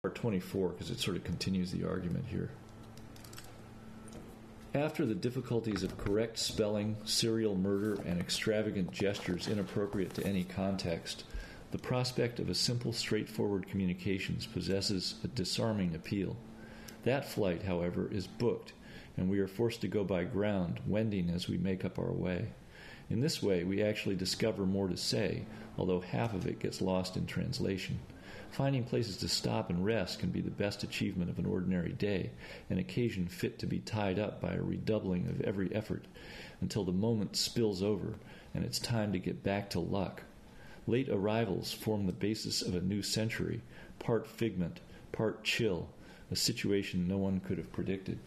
part 24, because it sort of continues the argument here. After the difficulties of correct spelling, serial murder, and extravagant gestures inappropriate to any context, the prospect of a simple, straightforward communications possesses a disarming appeal. That flight, however, is booked, and we are forced to go by ground, wending as we make up our way. In this way, we actually discover more to say, although half of it gets lost in translation. Finding places to stop and rest can be the best achievement of an ordinary day, an occasion fit to be tied up by a redoubling of every effort until the moment spills over and it's time to get back to luck. Late arrivals form the basis of a new century, part figment, part chill, a situation no one could have predicted.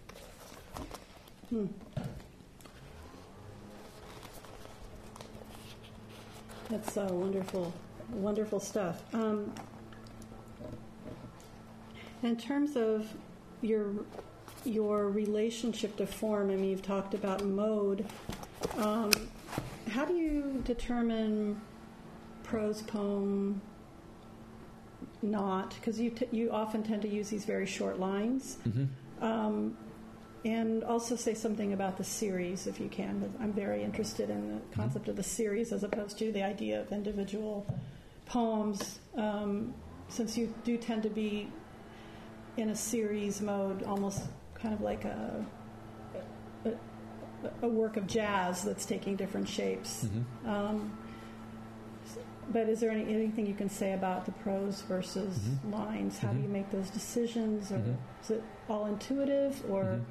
That's wonderful, wonderful stuff. In terms of your relationship to form, I mean, you've talked about mode. How do you determine prose poem not? Because you often tend to use these very short lines. Mm-hmm. And also say something about the series, if you can. I'm very interested in the concept of the series as opposed to the idea of individual poems, since you do tend to be in a series mode, almost kind of like a work of jazz that's taking different shapes. Mm-hmm. But is there anything you can say about the prose versus lines? How do you make those decisions? Or is it all intuitive? Or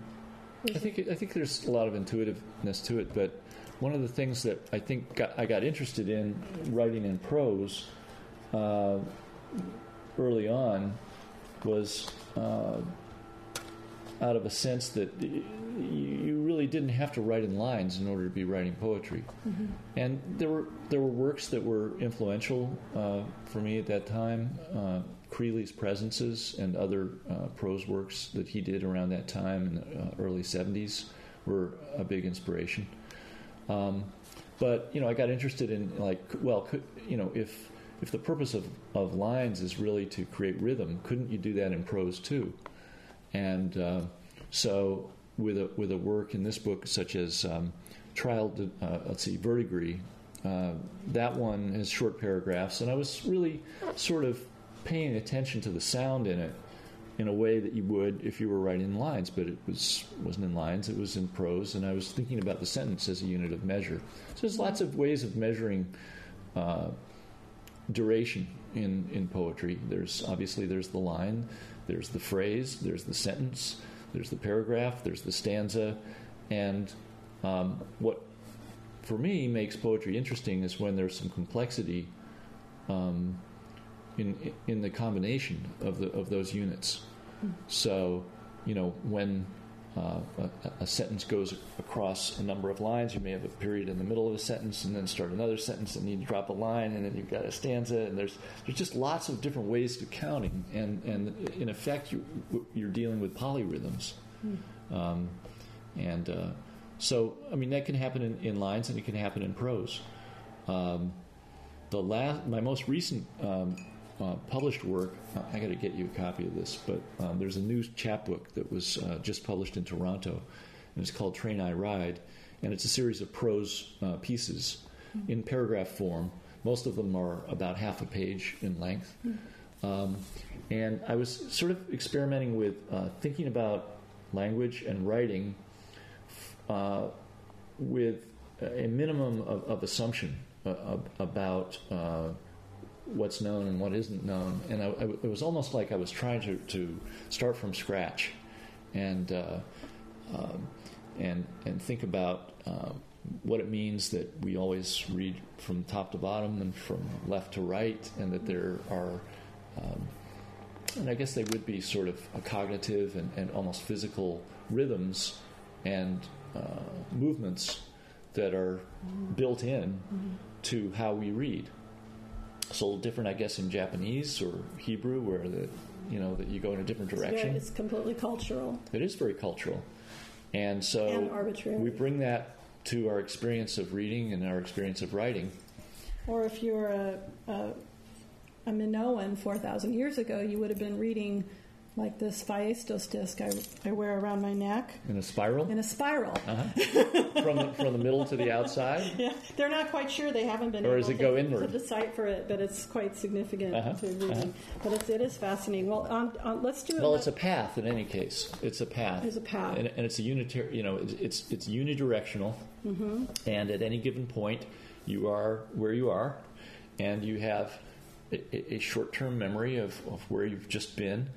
I think there's a lot of intuitiveness to it. But one of the things that I think I got interested in writing in prose early on was out of a sense that you really didn't have to write in lines in order to be writing poetry. Mm-hmm. And there were works that were influential for me at that time. Creeley's Presences and other prose works that he did around that time in the early 70s were a big inspiration. But I got interested in if the purpose of lines is really to create rhythm, couldn't you do that in prose too? And so with a work in this book such as Verdigris, that one has short paragraphs, and I was really sort of paying attention to the sound in it in a way that you would if you were writing in lines, but it wasn't in lines, it was in prose, and I was thinking about the sentence as a unit of measure. So there's lots of ways of measuring duration in poetry. There's the line, there's the phrase, there's the sentence, there's the paragraph, there's the stanza, and what for me makes poetry interesting is when there's some complexity in the combination of those units. So when a sentence goes across a number of lines, you may have a period in the middle of a sentence and then start another sentence and need to drop a line, and then you've got a stanza, and there's just lots of different ways to counting, and in effect you're dealing with polyrhythms. So I mean that can happen in lines and it can happen in prose. My most recent published work, I got to get you a copy of this, but there's a new chapbook that was just published in Toronto, and it's called Train I Ride, and it's a series of prose pieces in paragraph form. Most of them are about half a page in length. And I was sort of experimenting with thinking about language and writing with a minimum of assumption about what's known and what isn't known, and it was almost like I was trying to start from scratch, and think about what it means that we always read from top to bottom and from left to right, and that there are, and I guess they would be sort of a cognitive and almost physical rhythms and movements that are built in to how we read. It's a little different, I guess, in Japanese or Hebrew, where that you go in a different direction. It's completely cultural. It is very cultural, and so arbitrary. We bring that to our experience of reading and our experience of writing. Or if you're a a Minoan 4,000 years ago, you would have been reading like this Phaistos disc I wear around my neck. In a spiral? In a spiral. From the middle to the outside? Yeah, they're not quite sure. They haven't been or able does it go to inward? decipher it, but it's quite significant to reading. But it is fascinating. Well, let's do it. Well, it's a path in any case. It's a path. It's a path. And it's a unitary, it's unidirectional. Mm-hmm. And at any given point, you are where you are, and you have a short-term memory of where you've just been,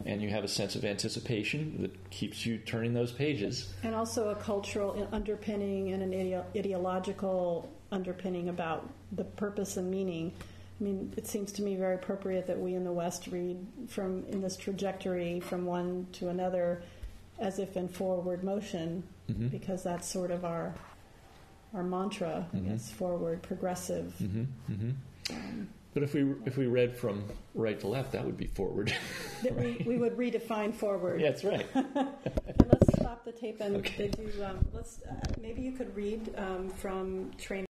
and you have a sense of anticipation that keeps you turning those pages. And also a cultural underpinning and an ideological underpinning about the purpose and meaning. I mean, it seems to me very appropriate that we in the West read in this trajectory from one to another as if in forward motion, because that's sort of our mantra, I guess, forward, progressive. But if we read from right to left, that would be forward. That we would redefine forward. Yeah, that's right. And let's stop the tape and do. Maybe you could read from Train